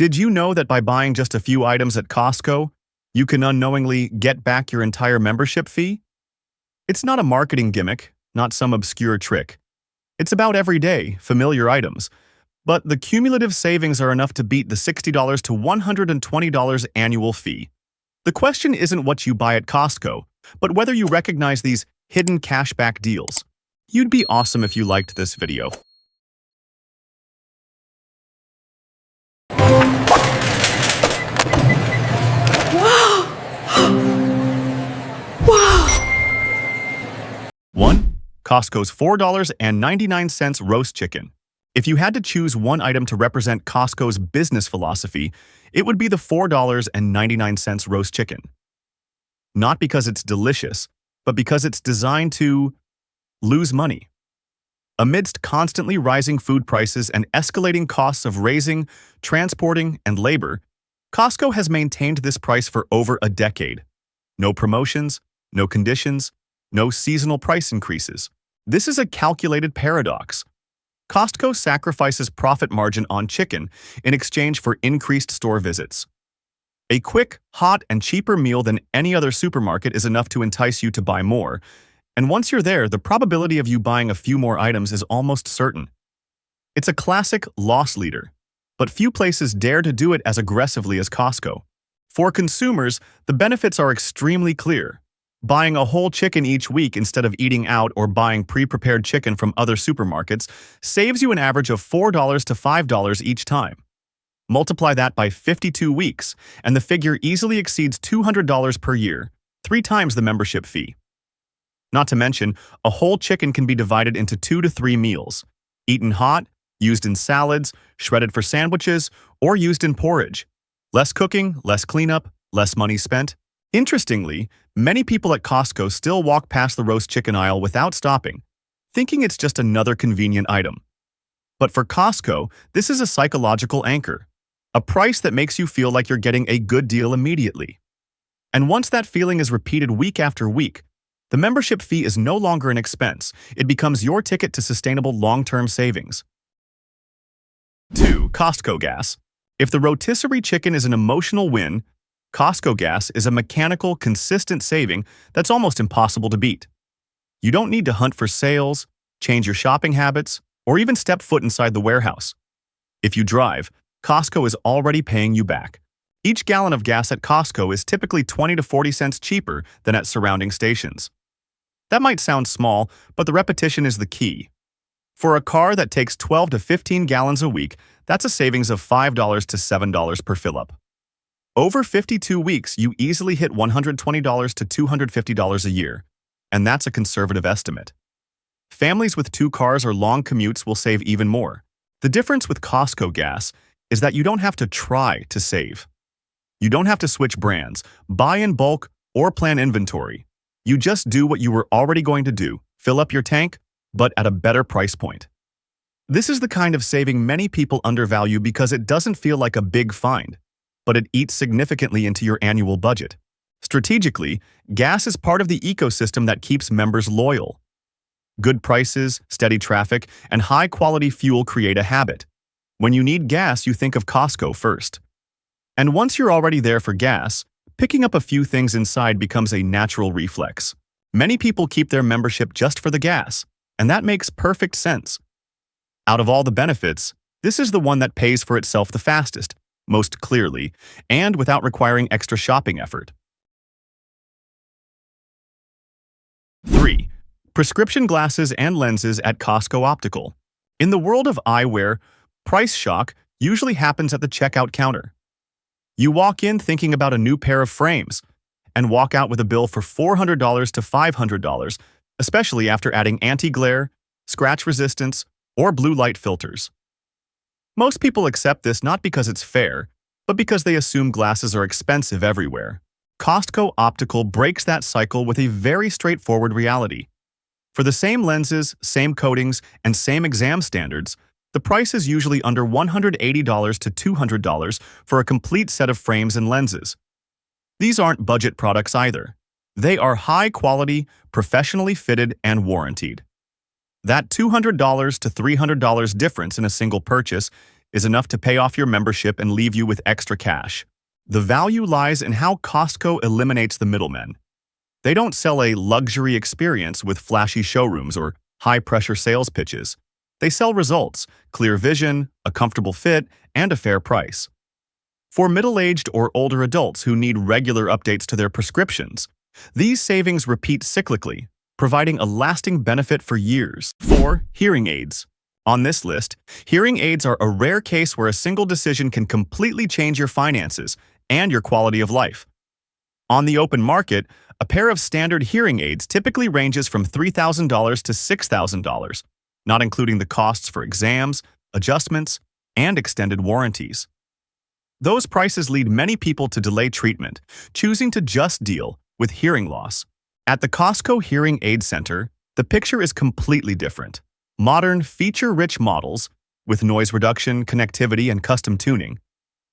Did you know that by buying just a few items at Costco, you can unknowingly get back your entire membership fee? It's not a marketing gimmick, not some obscure trick. It's about everyday, familiar items. But the cumulative savings are enough to beat the $60 to $120 annual fee. The question isn't what you buy at Costco, but whether you recognize these hidden cashback deals. You'd be awesome if you liked this video. Wow! Wow! 1. Costco's $4.99 roast chicken. If you had to choose one item to represent Costco's business philosophy, it would be the $4.99 roast chicken. Not because it's delicious, but because it's designed to lose money. Amidst constantly rising food prices and escalating costs of raising, transporting, and labor, Costco has maintained this price for over a decade. No promotions, no conditions, no seasonal price increases. This is a calculated paradox. Costco sacrifices profit margin on chicken in exchange for increased store visits. A quick, hot, and cheaper meal than any other supermarket is enough to entice you to buy more, and once you're there, the probability of you buying a few more items is almost certain. It's a classic loss leader, but few places dare to do it as aggressively as Costco. For consumers, the benefits are extremely clear. Buying a whole chicken each week instead of eating out or buying pre-prepared chicken from other supermarkets saves you an average of $4 to $5 each time. Multiply that by 52 weeks, and the figure easily exceeds $200 per year, 3 times the membership fee. Not to mention, a whole chicken can be divided into 2 to 3 meals, eaten hot, used in salads, shredded for sandwiches, or used in porridge. Less cooking, less cleanup, less money spent. Interestingly, many people at Costco still walk past the roast chicken aisle without stopping, thinking it's just another convenient item. But for Costco, this is a psychological anchor, a price that makes you feel like you're getting a good deal immediately. And once that feeling is repeated week after week, the membership fee is no longer an expense. It becomes your ticket to sustainable long-term savings. 2. Costco gas. If the rotisserie chicken is an emotional win, Costco gas is a mechanical, consistent saving that's almost impossible to beat. You don't need to hunt for sales, change your shopping habits, or even step foot inside the warehouse. If you drive, Costco is already paying you back. Each gallon of gas at Costco is typically 20 to 40 cents cheaper than at surrounding stations. That might sound small, but the repetition is the key. For a car that takes 12 to 15 gallons a week, that's a savings of $5 to $7 per fill-up. Over 52 weeks, you easily hit $120 to $250 a year, and that's a conservative estimate. Families with 2 cars or long commutes will save even more. The difference with Costco gas is that you don't have to try to save. You don't have to switch brands, buy in bulk, or plan inventory. You just do what you were already going to do, fill up your tank, but at a better price point. This is the kind of saving many people undervalue because it doesn't feel like a big find, but it eats significantly into your annual budget. Strategically, gas is part of the ecosystem that keeps members loyal. Good prices, steady traffic, and high-quality fuel create a habit. When you need gas, you think of Costco first. And once you're already there for gas, picking up a few things inside becomes a natural reflex. Many people keep their membership just for the gas, and that makes perfect sense. Out of all the benefits, this is the one that pays for itself the fastest, most clearly, and without requiring extra shopping effort. 3. Prescription glasses and lenses at Costco Optical. In the world of eyewear, price shock usually happens at the checkout counter. You walk in thinking about a new pair of frames, and walk out with a bill for $400 to $500, especially after adding anti-glare, scratch resistance, or blue light filters. Most people accept this not because it's fair, but because they assume glasses are expensive everywhere. Costco Optical breaks that cycle with a very straightforward reality. For the same lenses, same coatings, and same exam standards, the price is usually under $180 to $200 for a complete set of frames and lenses. These aren't budget products either. They are high-quality, professionally fitted, and warrantied. That $200 to $300 difference in a single purchase is enough to pay off your membership and leave you with extra cash. The value lies in how Costco eliminates the middlemen. They don't sell a luxury experience with flashy showrooms or high-pressure sales pitches. They sell results, clear vision, a comfortable fit, and a fair price. For middle-aged or older adults who need regular updates to their prescriptions, these savings repeat cyclically, providing a lasting benefit for years. 4. Hearing aids. On this list, hearing aids are a rare case where a single decision can completely change your finances and your quality of life. On the open market, a pair of standard hearing aids typically ranges from $3,000 to $6,000, not including the costs for exams, adjustments, and extended warranties. Those prices lead many people to delay treatment, choosing to just deal with hearing loss. At the Costco Hearing Aid Center, the picture is completely different. Modern, feature-rich models, with noise reduction, connectivity, and custom tuning,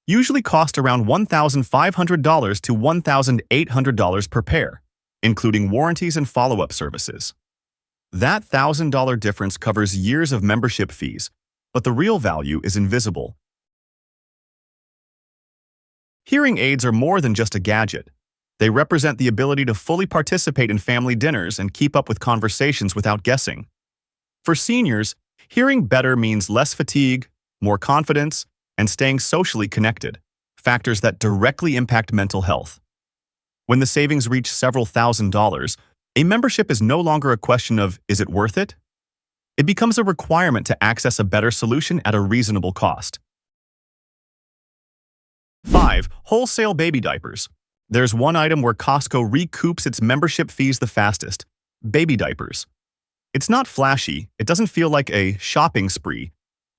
usually cost around $1,500 to $1,800 per pair, including warranties and follow-up services. That $1,000 difference covers years of membership fees, but the real value is invisible. Hearing aids are more than just a gadget. They represent the ability to fully participate in family dinners and keep up with conversations without guessing. For seniors, hearing better means less fatigue, more confidence, and staying socially connected, factors that directly impact mental health. When the savings reach several $1,000s, a membership is no longer a question of, is it worth it? It becomes a requirement to access a better solution at a reasonable cost. 5. Wholesale baby diapers. There's one item where Costco recoups its membership fees the fastest: baby diapers. It's not flashy, it doesn't feel like a shopping spree,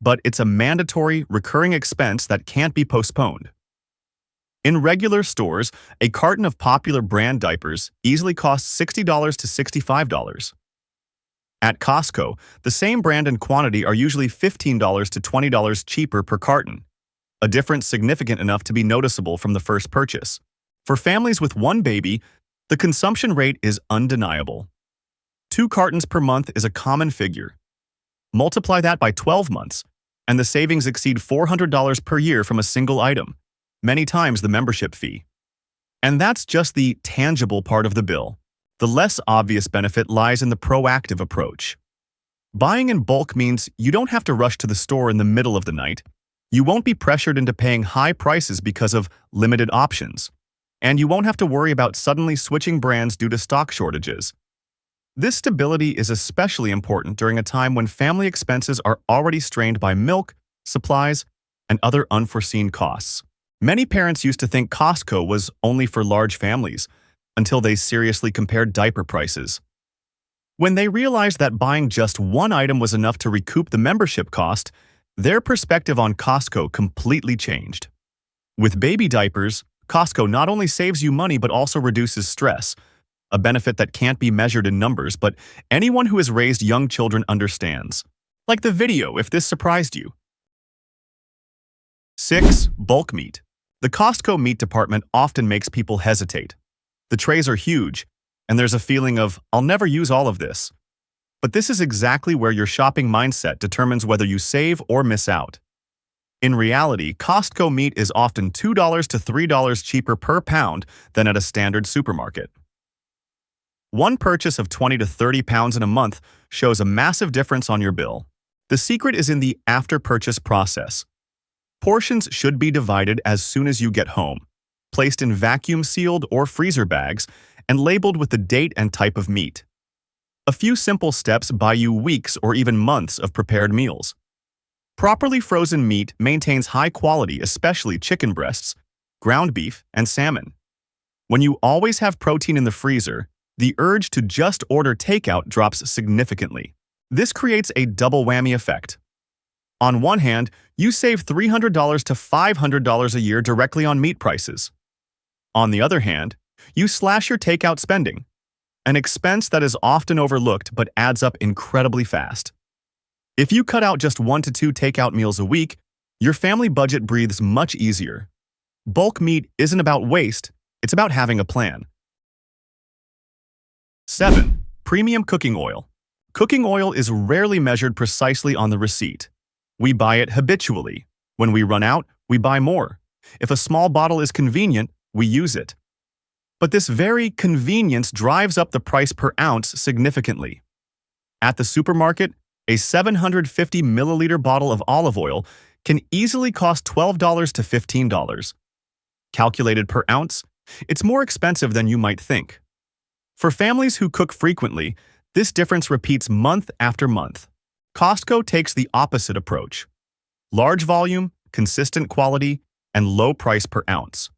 but it's a mandatory, recurring expense that can't be postponed. In regular stores, a carton of popular brand diapers easily costs $60 to $65. At Costco, the same brand and quantity are usually $15 to $20 cheaper per carton, a difference significant enough to be noticeable from the first purchase. For families with one baby, the consumption rate is undeniable. 2 cartons per month is a common figure. Multiply that by 12 months, and the savings exceed $400 per year from a single item, many times the membership fee. And that's just the tangible part of the bill. The less obvious benefit lies in the proactive approach. Buying in bulk means you don't have to rush to the store in the middle of the night. You won't be pressured into paying high prices because of limited options. And you won't have to worry about suddenly switching brands due to stock shortages. This stability is especially important during a time when family expenses are already strained by milk, supplies, and other unforeseen costs. Many parents used to think Costco was only for large families, until they seriously compared diaper prices. When they realized that buying just one item was enough to recoup the membership cost, their perspective on Costco completely changed. With baby diapers, Costco not only saves you money but also reduces stress, a benefit that can't be measured in numbers, but anyone who has raised young children understands. Like the video if this surprised you. 6. Bulk meat. The Costco meat department often makes people hesitate. The trays are huge, and there's a feeling of, I'll never use all of this. But this is exactly where your shopping mindset determines whether you save or miss out. In reality, Costco meat is often $2 to $3 cheaper per pound than at a standard supermarket. One purchase of 20 to 30 pounds in a month shows a massive difference on your bill. The secret is in the after-purchase process. Portions should be divided as soon as you get home, placed in vacuum-sealed or freezer bags, and labeled with the date and type of meat. A few simple steps buy you weeks or even months of prepared meals. Properly frozen meat maintains high quality, especially chicken breasts, ground beef, and salmon. When you always have protein in the freezer, the urge to just order takeout drops significantly. This creates a double whammy effect. On one hand, you save $300 to $500 a year directly on meat prices. On the other hand, you slash your takeout spending, an expense that is often overlooked but adds up incredibly fast. If you cut out just 1 to 2 takeout meals a week, your family budget breathes much easier. Bulk meat isn't about waste, it's about having a plan. 7. Premium cooking oil. Cooking oil is rarely measured precisely on the receipt. We buy it habitually, When we run out, we buy more. If a small bottle is convenient, we use it. But this very convenience drives up the price per ounce significantly. At the supermarket, a 750 milliliter bottle of olive oil can easily cost $12 to $15. Calculated per ounce, it's more expensive than you might think. For families who cook frequently, this difference repeats month after month. Costco takes the opposite approach. Large volume, consistent quality, and low price per ounce.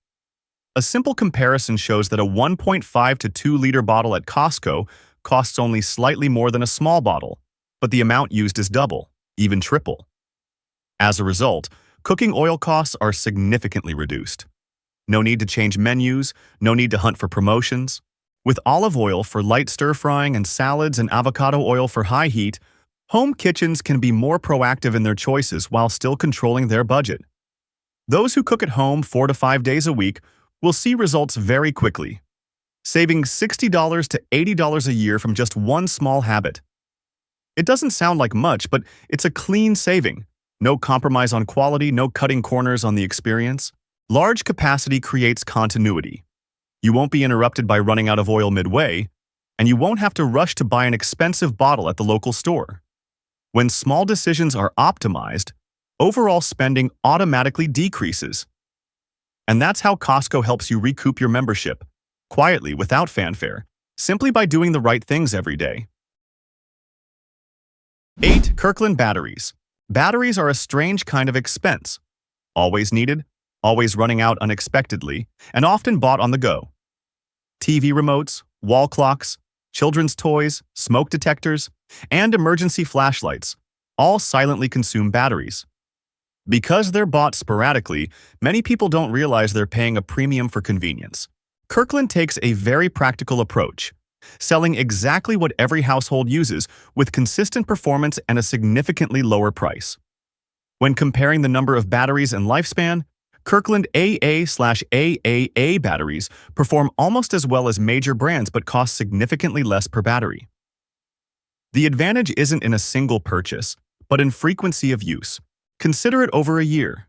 A simple comparison shows that a 1.5 to 2 liter bottle at Costco costs only slightly more than a small bottle, but the amount used is double, even triple. As a result, cooking oil costs are significantly reduced. No need to change menus, no need to hunt for promotions. With olive oil for light stir-frying and salads and avocado oil for high heat, home kitchens can be more proactive in their choices while still controlling their budget. Those who cook at home 4 to 5 days a week will see results very quickly, saving $60 to $80 a year from just one small habit. It doesn't sound like much, but it's a clean saving. No compromise on quality, no cutting corners on the experience. Large capacity creates continuity. You won't be interrupted by running out of oil midway, and you won't have to rush to buy an expensive bottle at the local store. When small decisions are optimized, overall spending automatically decreases. And that's how Costco helps you recoup your membership, quietly, without fanfare, simply by doing the right things every day. 8. Kirkland batteries. Batteries are a strange kind of expense. Always needed, always running out unexpectedly, and often bought on the go. TV remotes, wall clocks, children's toys, smoke detectors, and emergency flashlights all silently consume batteries. Because they're bought sporadically, many people don't realize they're paying a premium for convenience. Kirkland takes a very practical approach, selling exactly what every household uses with consistent performance and a significantly lower price. When comparing the number of batteries and lifespan, Kirkland AA/AAA batteries perform almost as well as major brands but cost significantly less per battery. The advantage isn't in a single purchase, but in frequency of use. Consider it over a year.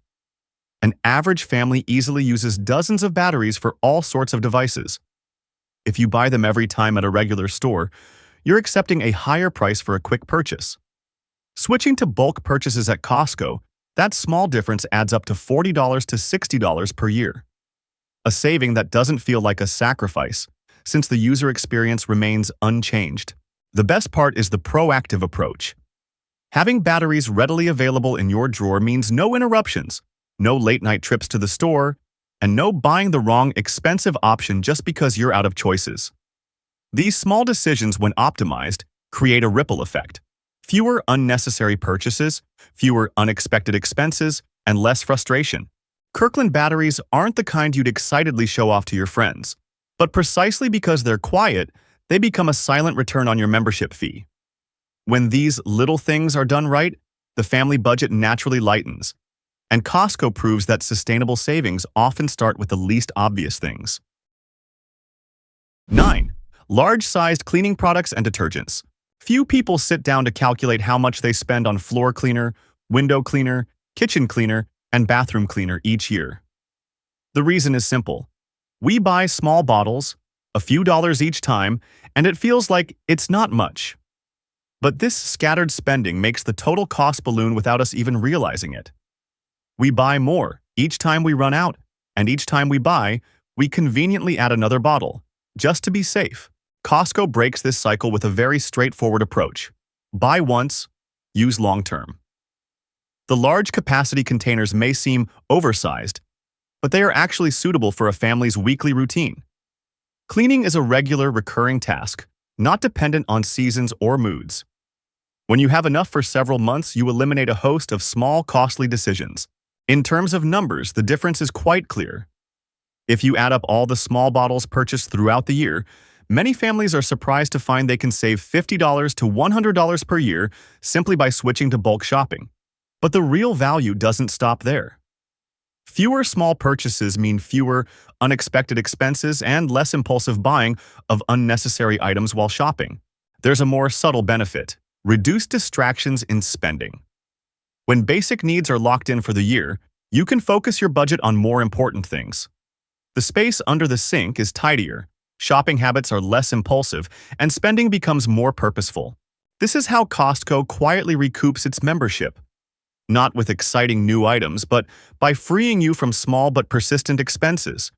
An average family easily uses dozens of batteries for all sorts of devices. If you buy them every time at a regular store, you're accepting a higher price for a quick purchase. Switching to bulk purchases at Costco, that small difference adds up to $40 to $60 per year. A saving that doesn't feel like a sacrifice, since the user experience remains unchanged. The best part is the proactive approach. Having batteries readily available in your drawer means no interruptions, no late-night trips to the store, and no buying the wrong expensive option just because you're out of choices. These small decisions, when optimized, create a ripple effect. Fewer unnecessary purchases, fewer unexpected expenses, and less frustration. Kirkland batteries aren't the kind you'd excitedly show off to your friends, but precisely because they're quiet, they become a silent return on your membership fee. When these little things are done right, the family budget naturally lightens, and Costco proves that sustainable savings often start with the least obvious things. 9. Large-sized cleaning products and detergents. Few people sit down to calculate how much they spend on floor cleaner, window cleaner, kitchen cleaner, and bathroom cleaner each year. The reason is simple. We buy small bottles, a few dollars each time, and it feels like it's not much. But this scattered spending makes the total cost balloon without us even realizing it. We buy more each time we run out, and each time we buy, we conveniently add another bottle, just to be safe. Costco breaks this cycle with a very straightforward approach. Buy once, use long-term. The large capacity containers may seem oversized, but they are actually suitable for a family's weekly routine. Cleaning is a regular, recurring task, not dependent on seasons or moods. When you have enough for several months, you eliminate a host of small, costly decisions. In terms of numbers, the difference is quite clear. If you add up all the small bottles purchased throughout the year, many families are surprised to find they can save $50 to $100 per year simply by switching to bulk shopping. But the real value doesn't stop there. Fewer small purchases mean fewer unexpected expenses and less impulsive buying of unnecessary items while shopping. There's a more subtle benefit: reduced distractions in spending. When basic needs are locked in for the year, you can focus your budget on more important things. The space under the sink is tidier, shopping habits are less impulsive, and spending becomes more purposeful. This is how Costco quietly recoups its membership. Not with exciting new items, but by freeing you from small but persistent expenses.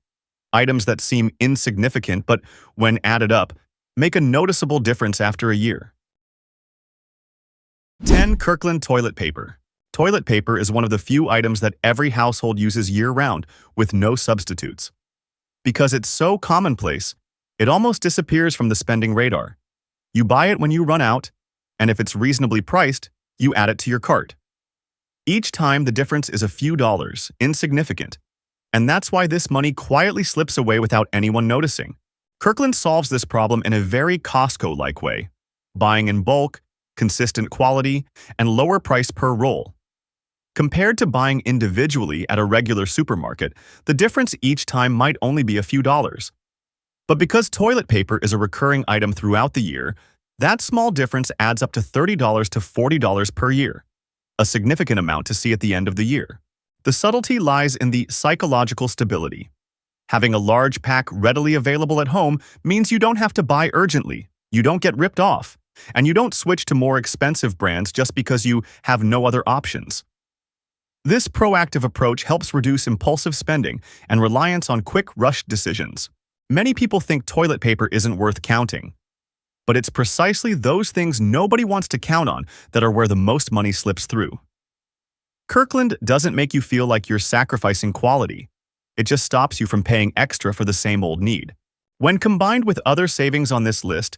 Items that seem insignificant but, when added up, make a noticeable difference after a year. 10. Kirkland toilet paper. Toilet paper is one of the few items that every household uses year-round, with no substitutes. Because it's so commonplace, it almost disappears from the spending radar. You buy it when you run out, and if it's reasonably priced, you add it to your cart. Each time the difference is a few dollars, insignificant, and that's why this money quietly slips away without anyone noticing. Kirkland solves this problem in a very Costco-like way, buying in bulk, consistent quality, and lower price per roll. Compared to buying individually at a regular supermarket, the difference each time might only be a few dollars. But because toilet paper is a recurring item throughout the year, that small difference adds up to $30 to $40 per year, a significant amount to see at the end of the year. The subtlety lies in the psychological stability. Having a large pack readily available at home means you don't have to buy urgently, you don't get ripped off, and you don't switch to more expensive brands just because you have no other options. This proactive approach helps reduce impulsive spending and reliance on quick, rushed decisions. Many people think toilet paper isn't worth counting, but it's precisely those things nobody wants to count on that are where the most money slips through. Kirkland doesn't make you feel like you're sacrificing quality. It just stops you from paying extra for the same old need. When combined with other savings on this list,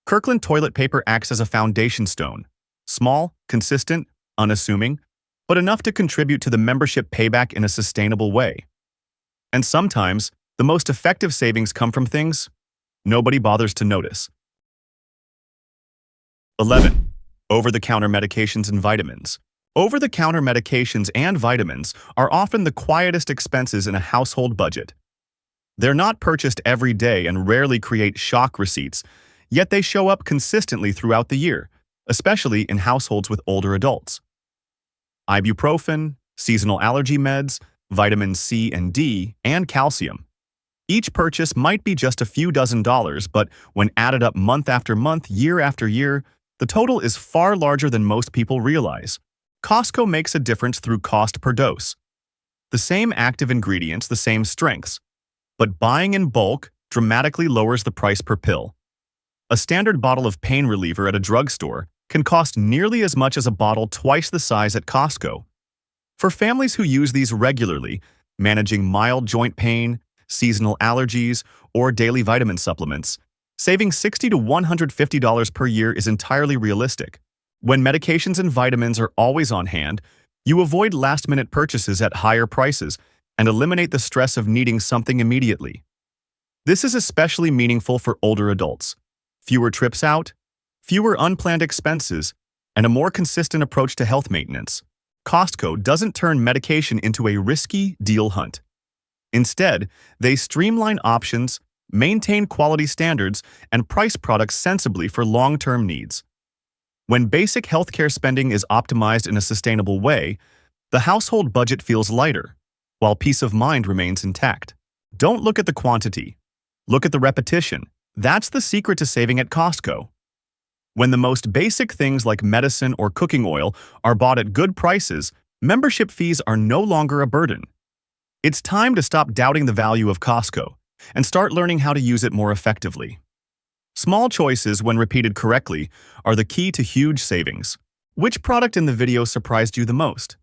Kirkland toilet paper acts as a foundation stone. Small, consistent, unassuming, but enough to contribute to the membership payback in a sustainable way. And sometimes, the most effective savings come from things nobody bothers to notice. 11. Over-the-counter medications and vitamins. Over-the-counter medications and vitamins are often the quietest expenses in a household budget. They're not purchased every day and rarely create shock receipts, yet they show up consistently throughout the year, especially in households with older adults. Ibuprofen, seasonal allergy meds, vitamin C and D, and calcium. Each purchase might be just a few dozen dollars, but when added up month after month, year after year, the total is far larger than most people realize. Costco makes a difference through cost per dose. The same active ingredients, the same strengths, but buying in bulk dramatically lowers the price per pill. A standard bottle of pain reliever at a drugstore can cost nearly as much as a bottle twice the size at Costco. For families who use these regularly, managing mild joint pain, seasonal allergies, or daily vitamin supplements, saving $60 to $150 per year is entirely realistic. When medications and vitamins are always on hand, you avoid last-minute purchases at higher prices and eliminate the stress of needing something immediately. This is especially meaningful for older adults. Fewer trips out, fewer unplanned expenses, and a more consistent approach to health maintenance. Costco doesn't turn medication into a risky deal hunt. Instead, they streamline options, maintain quality standards, and price products sensibly for long-term needs. When basic healthcare spending is optimized in a sustainable way, the household budget feels lighter, while peace of mind remains intact. Don't look at the quantity. Look at the repetition. That's the secret to saving at Costco. When the most basic things like medicine or cooking oil are bought at good prices, membership fees are no longer a burden. It's time to stop doubting the value of Costco and start learning how to use it more effectively. Small choices, when repeated correctly, are the key to huge savings. Which product in the video surprised you the most?